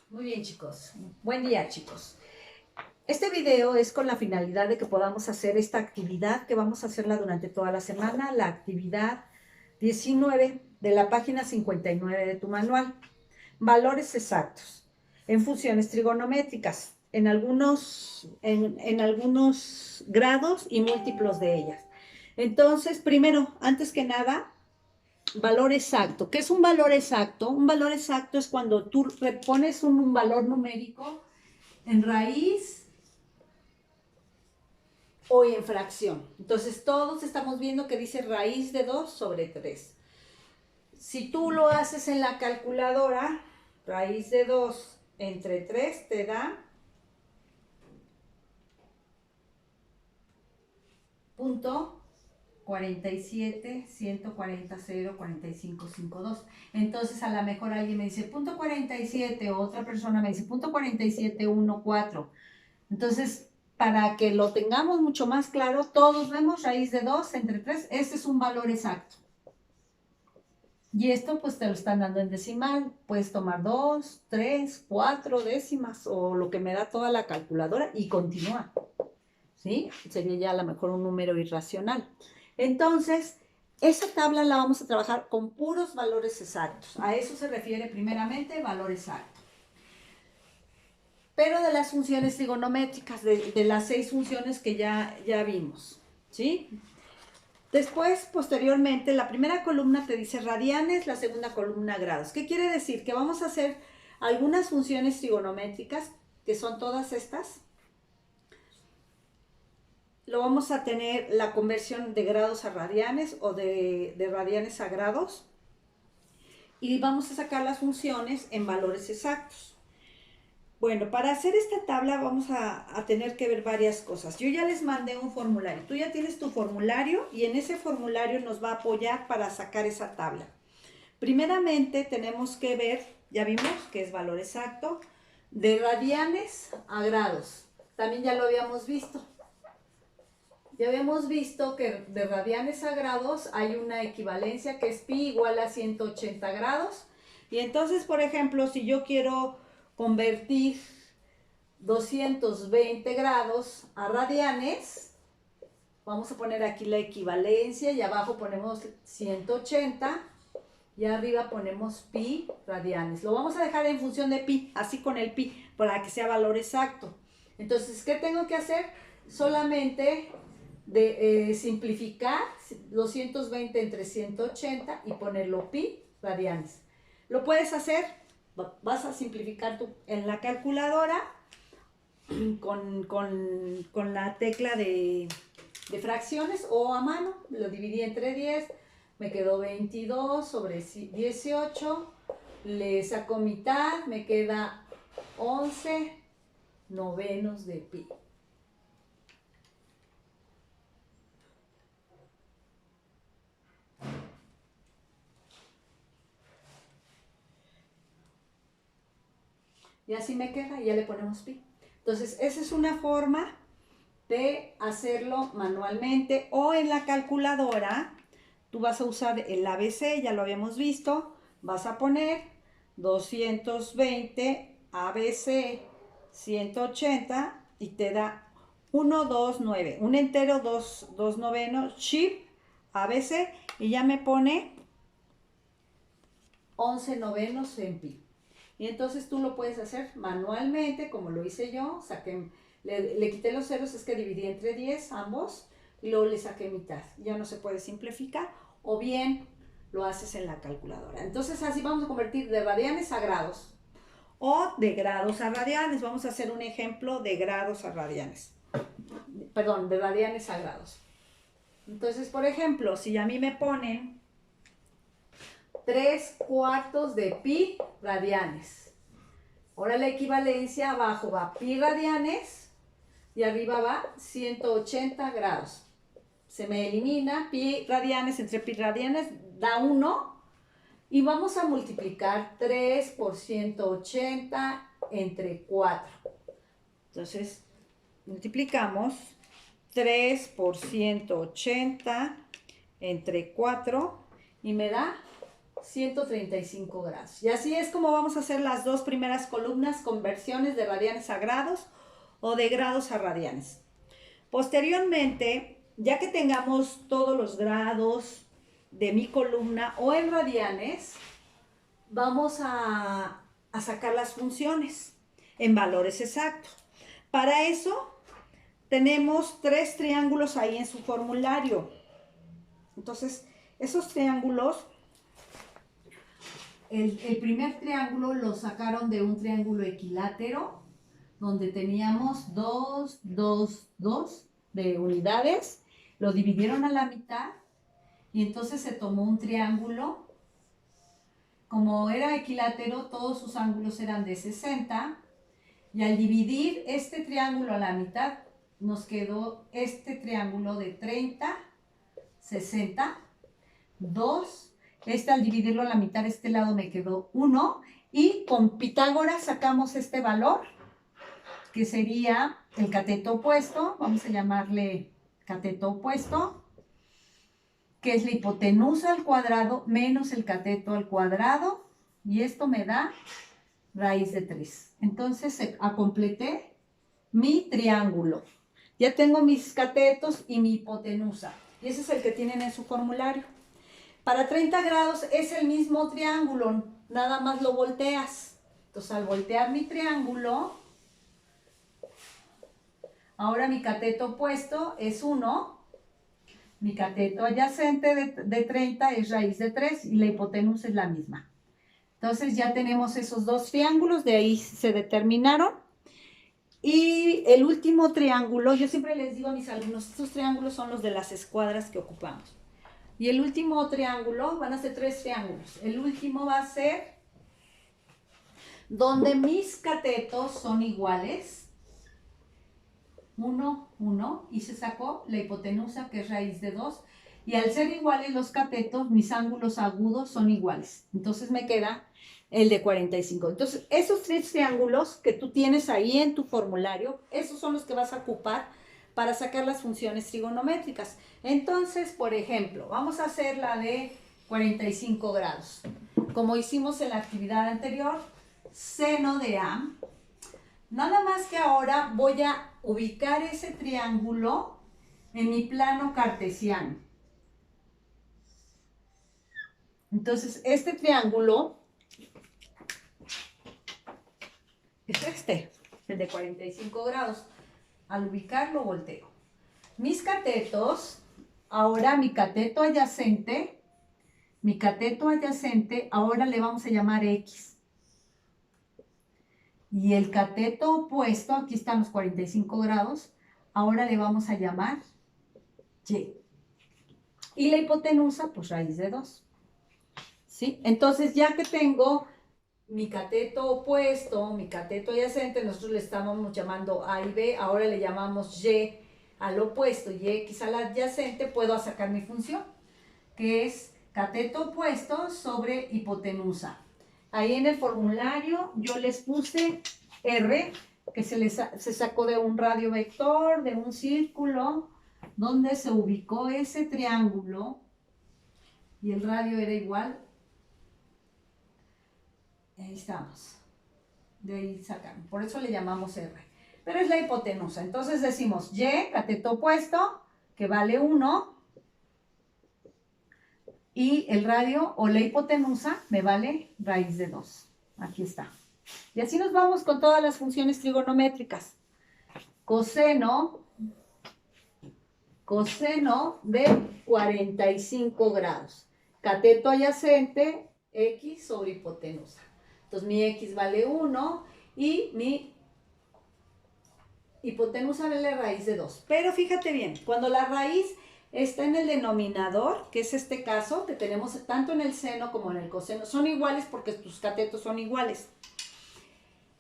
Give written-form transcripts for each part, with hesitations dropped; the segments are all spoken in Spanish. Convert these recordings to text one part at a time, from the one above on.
Muy bien, chicos. Buen día, chicos. Este video es con la finalidad de que podamos hacer esta actividad que vamos a hacerla durante toda la semana, la actividad 19 de la página 59 de tu manual. Valores exactos en funciones trigonométricas, en algunos grados y múltiplos de ellas. Entonces, primero, antes que nada, valor exacto. ¿Qué es un valor exacto? Un valor exacto es cuando tú pones un valor numérico en raíz o en fracción. Entonces todos estamos viendo que dice raíz de 2 sobre 3. Si tú lo haces en la calculadora, raíz de 2 entre 3 te da punto 47, 140, 0, 45, 52. Entonces a lo mejor alguien me dice punto 47, otra persona me dice punto 47, 1, 4. Entonces, para que lo tengamos mucho más claro, todos vemos raíz de 2 entre 3. Este es un valor exacto. Y esto pues te lo están dando en decimal. Puedes tomar 2, 3, 4 décimas o lo que me da toda la calculadora y continúa. ¿Sí? Sería ya a lo mejor un número irracional. Entonces, esa tabla la vamos a trabajar con puros valores exactos. A eso se refiere primeramente valor exacto. Pero de las funciones trigonométricas, de las 6 funciones que ya vimos, ¿sí? Después, posteriormente, la primera columna te dice radianes, la segunda columna grados. ¿Qué quiere decir? Que vamos a hacer algunas funciones trigonométricas, que son todas estas. Lo vamos a tener la conversión de grados a radianes o de radianes a grados. Y vamos a sacar las funciones en valores exactos. Bueno, para hacer esta tabla vamos a tener que ver varias cosas. Yo ya les mandé un formulario. Tú ya tienes tu formulario y en ese formulario nos va a apoyar para sacar esa tabla. Primeramente tenemos que ver, ya vimos que es valor exacto, de radianes a grados. También ya lo habíamos visto. Ya habíamos visto que de radianes a grados hay una equivalencia que es pi igual a 180 grados. Y entonces, por ejemplo, si yo quiero convertir 220 grados a radianes, vamos a poner aquí la equivalencia y abajo ponemos 180 y arriba ponemos pi radianes. Lo vamos a dejar en función de pi, así con el pi, para que sea valor exacto. Entonces, ¿qué tengo que hacer? Solamente simplificar 220 entre 180 y ponerlo pi radianes. Lo puedes hacer, vas a simplificar en la calculadora con la tecla de fracciones o a mano. Lo dividí entre 10, me quedó 22 sobre 18, le saco mitad, me queda 11 novenos de pi. Y así me queda y ya le ponemos pi. Entonces, esa es una forma de hacerlo manualmente o en la calculadora. Tú vas a usar el ABC, ya lo habíamos visto. Vas a poner 220 ABC 180 y te da 1, 2, 9. Un entero, 2 novenos, chip ABC y ya me pone 11 novenos en pi. Y entonces tú lo puedes hacer manualmente, como lo hice yo. Le quité los ceros, es que dividí entre 10 ambos, y luego le saqué mitad. Ya no se puede simplificar, o bien lo haces en la calculadora. Entonces así vamos a convertir de radianes a grados, o de grados a radianes. Vamos a hacer un ejemplo de grados a radianes. Perdón, de radianes a grados. Entonces, por ejemplo, si a mí me ponen 3 cuartos de pi radianes. Ahora la equivalencia abajo va pi radianes y arriba va 180 grados. Se me elimina pi radianes entre pi radianes, da 1. Y vamos a multiplicar 3 por 180 entre 4. Entonces, multiplicamos 3 por 180 entre 4 y me da 135 grados. Y así es como vamos a hacer las dos primeras columnas, conversiones de radianes a grados o de grados a radianes. Posteriormente, ya que tengamos todos los grados de mi columna o en radianes, vamos a sacar las funciones en valores exactos. Para eso tenemos 3 triángulos ahí en su formulario. Entonces, esos triángulos, el primer triángulo lo sacaron de un triángulo equilátero, donde teníamos 2, 2, 2 de unidades, lo dividieron a la mitad y entonces se tomó un triángulo. Como era equilátero, todos sus ángulos eran de 60 y al dividir este triángulo a la mitad, nos quedó este triángulo de 30, 60, 2. Al dividirlo a la mitad, este lado me quedó 1. Y con Pitágoras sacamos este valor, que sería el cateto opuesto. Vamos a llamarle cateto opuesto, que es la hipotenusa al cuadrado menos el cateto al cuadrado. Y esto me da raíz de 3. Entonces, completé mi triángulo. Ya tengo mis catetos y mi hipotenusa. Y ese es el que tienen en su formulario. Para 30 grados es el mismo triángulo, nada más lo volteas. Entonces, al voltear mi triángulo, ahora mi cateto opuesto es 1. Mi cateto adyacente de 30 es raíz de 3 y la hipotenusa es la misma. Entonces, ya tenemos esos dos triángulos, de ahí se determinaron. Y el último triángulo, yo siempre les digo a mis alumnos, estos triángulos son los de las escuadras que ocupamos. Y el último triángulo, van a ser 3 triángulos. El último va a ser donde mis catetos son iguales. 1, 1, y se sacó la hipotenusa, que es raíz de 2. Y al ser iguales los catetos, mis ángulos agudos son iguales. Entonces me queda el de 45. Entonces, esos 3 triángulos que tú tienes ahí en tu formulario, esos son los que vas a ocupar para sacar las funciones trigonométricas. Entonces, por ejemplo, vamos a hacer la de 45 grados. Como hicimos en la actividad anterior, seno de A. Nada más que ahora voy a ubicar ese triángulo en mi plano cartesiano. Entonces, este triángulo es el de 45 grados. Al ubicarlo, volteo. Mis catetos, ahora mi cateto adyacente, ahora le vamos a llamar X. Y el cateto opuesto, aquí están los 45 grados, ahora le vamos a llamar Y. Y la hipotenusa, pues raíz de 2. ¿Sí? Entonces, ya que tengo mi cateto opuesto, mi cateto adyacente, nosotros le estábamos llamando A y B, ahora le llamamos Y al opuesto y X al adyacente, puedo sacar mi función, que es cateto opuesto sobre hipotenusa. Ahí en el formulario yo les puse R, que se sacó de un radio vector, de un círculo, donde se ubicó ese triángulo, y el radio era igual. Ahí estamos. De ahí sacan. Por eso le llamamos R. Pero es la hipotenusa. Entonces decimos Y, cateto opuesto, que vale 1. Y el radio o la hipotenusa me vale raíz de 2. Aquí está. Y así nos vamos con todas las funciones trigonométricas. Coseno de 45 grados. Cateto adyacente, X sobre hipotenusa. Entonces mi X vale 1 y mi hipotenusa vale raíz de 2. Pero fíjate bien, cuando la raíz está en el denominador, que es este caso, que tenemos tanto en el seno como en el coseno, son iguales porque tus catetos son iguales.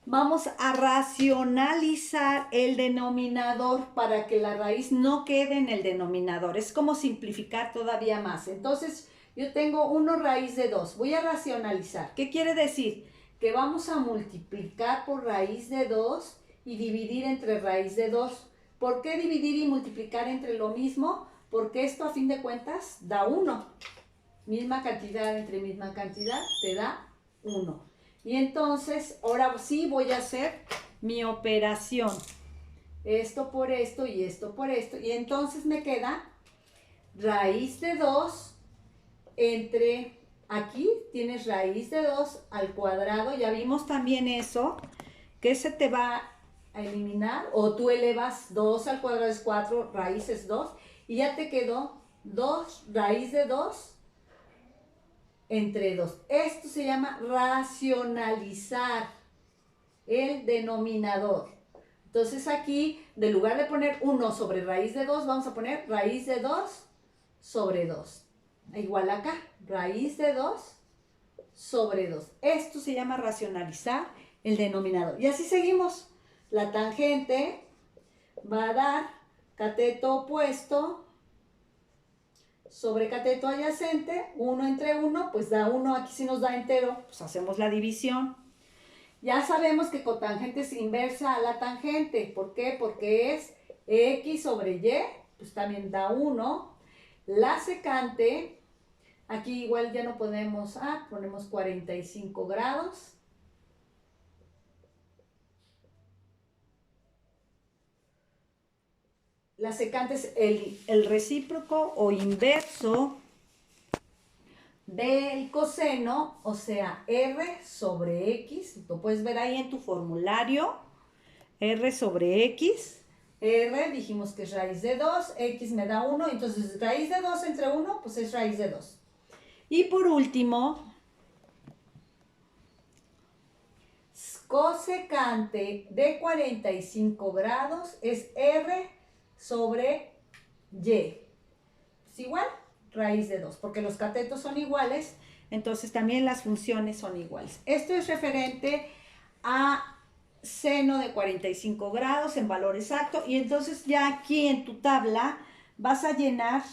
Vamos a racionalizar el denominador para que la raíz no quede en el denominador. Es como simplificar todavía más. Entonces, yo tengo 1 raíz de 2. Voy a racionalizar. ¿Qué quiere decir? Que vamos a multiplicar por raíz de 2 y dividir entre raíz de 2. ¿Por qué dividir y multiplicar entre lo mismo? Porque esto a fin de cuentas da 1. Misma cantidad entre misma cantidad te da 1. Y entonces, ahora sí voy a hacer mi operación. Esto por esto y esto por esto. Y entonces me queda raíz de 2 entre... Aquí tienes raíz de 2 al cuadrado. Ya vimos también eso, que se te va a eliminar. O tú elevas 2 al cuadrado es 4, raíz es 2. Y ya te quedó 2, raíz de 2 entre 2. Esto se llama racionalizar el denominador. Entonces aquí, en lugar de poner 1 sobre raíz de 2, vamos a poner raíz de 2 sobre 2. Igual acá, raíz de 2 sobre 2. Esto se llama racionalizar el denominador. Y así seguimos. La tangente va a dar cateto opuesto sobre cateto adyacente, 1 entre 1, pues da 1, aquí sí nos da entero, pues hacemos la división. Ya sabemos que cotangente es inversa a la tangente. ¿Por qué? Porque es x sobre y, pues también da 1. La secante, aquí igual ya no ponemos A, ponemos 45 grados. La secante es el recíproco o inverso del coseno, o sea, R sobre X. Lo puedes ver ahí en tu formulario. R sobre X. R dijimos que es raíz de 2, X me da 1, entonces raíz de 2 entre 1, pues es raíz de 2. Y por último, cosecante de 45 grados es R sobre Y. Es igual, raíz de 2, porque los catetos son iguales, entonces también las funciones son iguales. Esto es referente a seno de 45 grados en valor exacto, y entonces ya aquí en tu tabla vas a llenar,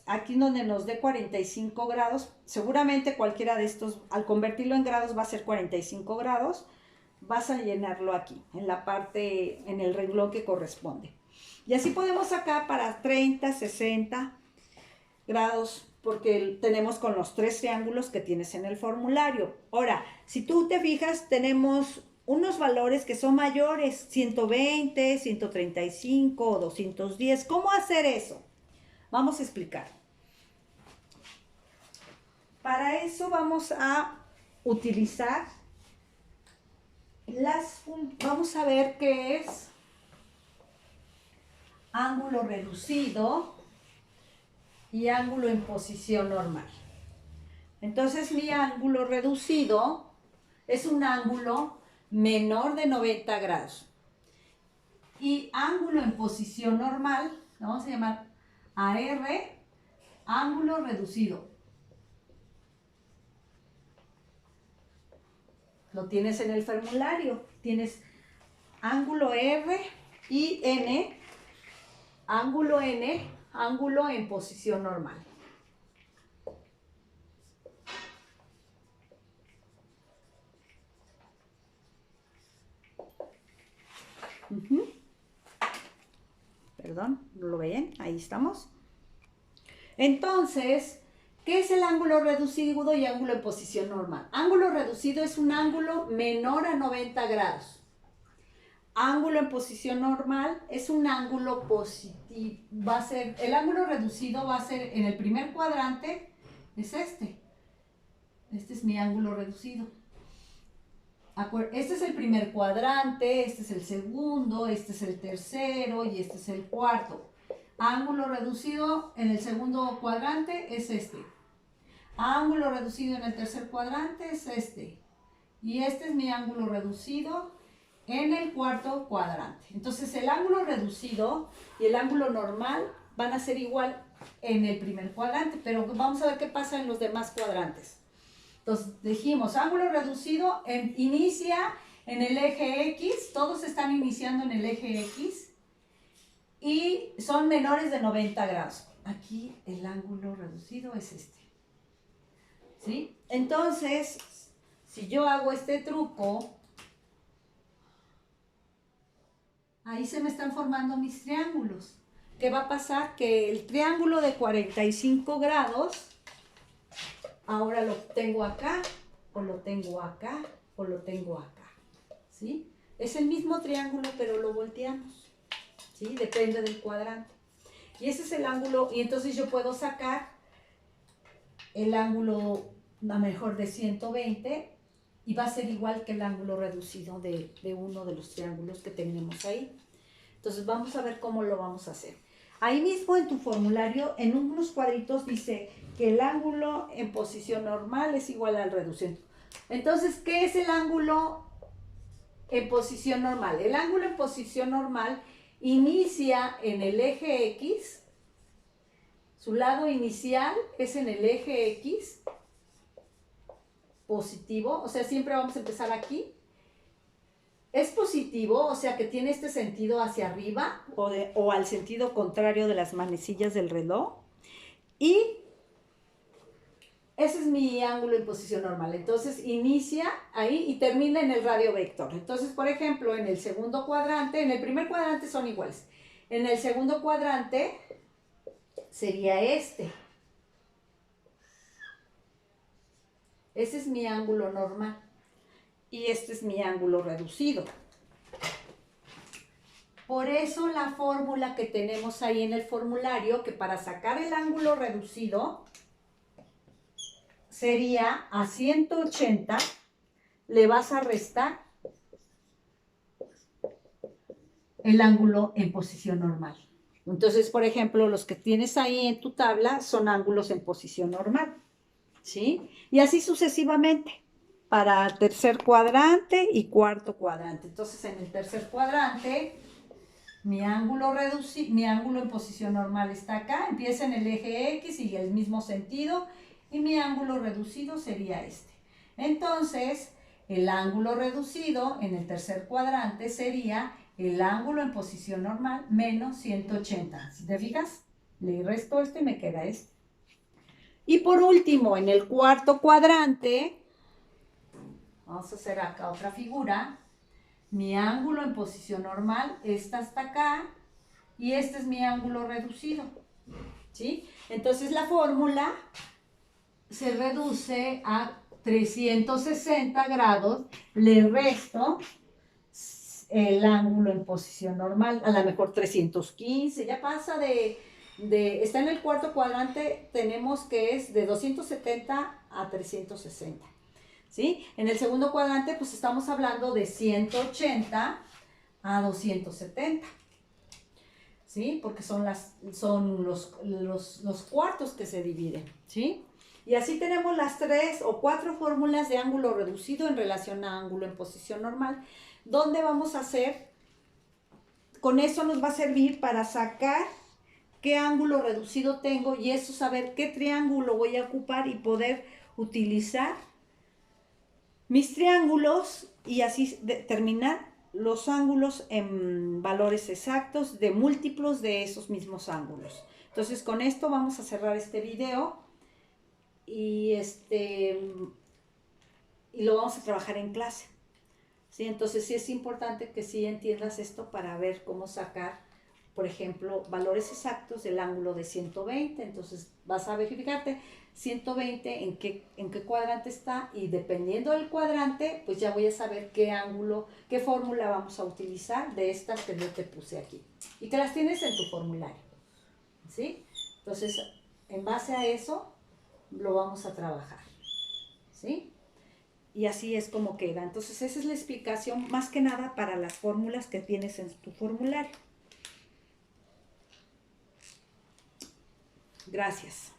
aquí donde nos dé 45 grados, seguramente cualquiera de estos, al convertirlo en grados va a ser 45 grados, vas a llenarlo aquí, en la parte, en el renglón que corresponde. Y así podemos sacar para 30, 60 grados, porque tenemos con los 3 triángulos que tienes en el formulario. Ahora, si tú te fijas, tenemos unos valores que son mayores, 120, 135 o 210. ¿Cómo hacer eso? Vamos a explicar. Para eso vamos a utilizar vamos a ver qué es ángulo reducido y ángulo en posición normal. Entonces mi ángulo reducido es un ángulo menor de 90 grados. Y ángulo en posición normal, lo vamos a llamar AR, ángulo reducido. Lo tienes en el formulario. Tienes ángulo R y N, ángulo N, ángulo en posición normal. Perdón, ¿no lo ven? Ahí estamos. Entonces, ¿qué es el ángulo reducido y ángulo en posición normal? Ángulo reducido es un ángulo menor a 90 grados. Ángulo en posición normal es un ángulo positivo. El ángulo reducido va a ser en el primer cuadrante, es este. Este es mi ángulo reducido. Este es el primer cuadrante, este es el segundo, este es el tercero y este es el cuarto. Ángulo reducido en el segundo cuadrante es este. Ángulo reducido en el tercer cuadrante es este. Y este es mi ángulo reducido en el cuarto cuadrante. Entonces el ángulo reducido y el ángulo normal van a ser igual en el primer cuadrante, pero vamos a ver qué pasa en los demás cuadrantes. Entonces dijimos, ángulo reducido inicia en el eje X, todos están iniciando en el eje X y son menores de 90 grados. Aquí el ángulo reducido es este. ¿Sí? Entonces, si yo hago este truco, ahí se me están formando mis triángulos. ¿Qué va a pasar? Que el triángulo de 45 grados ahora lo tengo acá, o lo tengo acá, o lo tengo acá, ¿sí? Es el mismo triángulo, pero lo volteamos, ¿sí? Depende del cuadrante. Y ese es el ángulo, y entonces yo puedo sacar el ángulo, a mejor de 120, y va a ser igual que el ángulo reducido de uno de los triángulos que tenemos ahí. Entonces vamos a ver cómo lo vamos a hacer. Ahí mismo en tu formulario, en unos cuadritos dice que el ángulo en posición normal es igual al reducido. Entonces, ¿qué es el ángulo en posición normal? El ángulo en posición normal inicia en el eje X, su lado inicial es en el eje X, positivo, o sea, siempre vamos a empezar aquí. Es positivo, o sea que tiene este sentido hacia arriba o al sentido contrario de las manecillas del reloj. Y ese es mi ángulo en posición normal. Entonces inicia ahí y termina en el radio vector. Entonces, por ejemplo, en el segundo cuadrante, en el primer cuadrante son iguales. En el segundo cuadrante sería este. Ese es mi ángulo normal. Y este es mi ángulo reducido. Por eso la fórmula que tenemos ahí en el formulario, que para sacar el ángulo reducido sería a 180, le vas a restar el ángulo en posición normal. Entonces, por ejemplo, los que tienes ahí en tu tabla son ángulos en posición normal, ¿sí? Y así sucesivamente, para tercer cuadrante y cuarto cuadrante. Entonces, en el tercer cuadrante, mi ángulo en posición normal está acá, empieza en el eje X y el mismo sentido, y mi ángulo reducido sería este. Entonces, el ángulo reducido en el tercer cuadrante sería el ángulo en posición normal menos 180. ¿Sí te fijas? Le resto esto y me queda este. Y por último, en el cuarto cuadrante, vamos a hacer acá otra figura. Mi ángulo en posición normal está hasta acá y este es mi ángulo reducido, ¿sí? Entonces la fórmula se reduce a 360 grados, le resto el ángulo en posición normal, a lo mejor 315, ya pasa está en el cuarto cuadrante, tenemos que es de 270 a 360. ¿Sí? En el segundo cuadrante, pues estamos hablando de 180 a 270. ¿Sí? Porque son los cuartos que se dividen. ¿Sí? Y así tenemos las 3 o 4 fórmulas de ángulo reducido en relación a ángulo en posición normal, donde vamos a hacer, con eso nos va a servir para sacar qué ángulo reducido tengo y eso saber qué triángulo voy a ocupar y poder utilizar mis triángulos y así determinar los ángulos en valores exactos de múltiplos de esos mismos ángulos. Entonces con esto vamos a cerrar este video y lo vamos a trabajar en clase. ¿Sí? Entonces sí es importante que sí entiendas esto para ver cómo sacar, por ejemplo, valores exactos del ángulo de 120. Entonces vas a verificarte 120 en qué cuadrante está y dependiendo del cuadrante, pues ya voy a saber qué ángulo, qué fórmula vamos a utilizar de estas que yo te puse aquí. Y que las tienes en tu formulario. ¿Sí? Entonces, en base a eso, lo vamos a trabajar. ¿Sí? Y así es como queda. Entonces, esa es la explicación más que nada para las fórmulas que tienes en tu formulario. Gracias.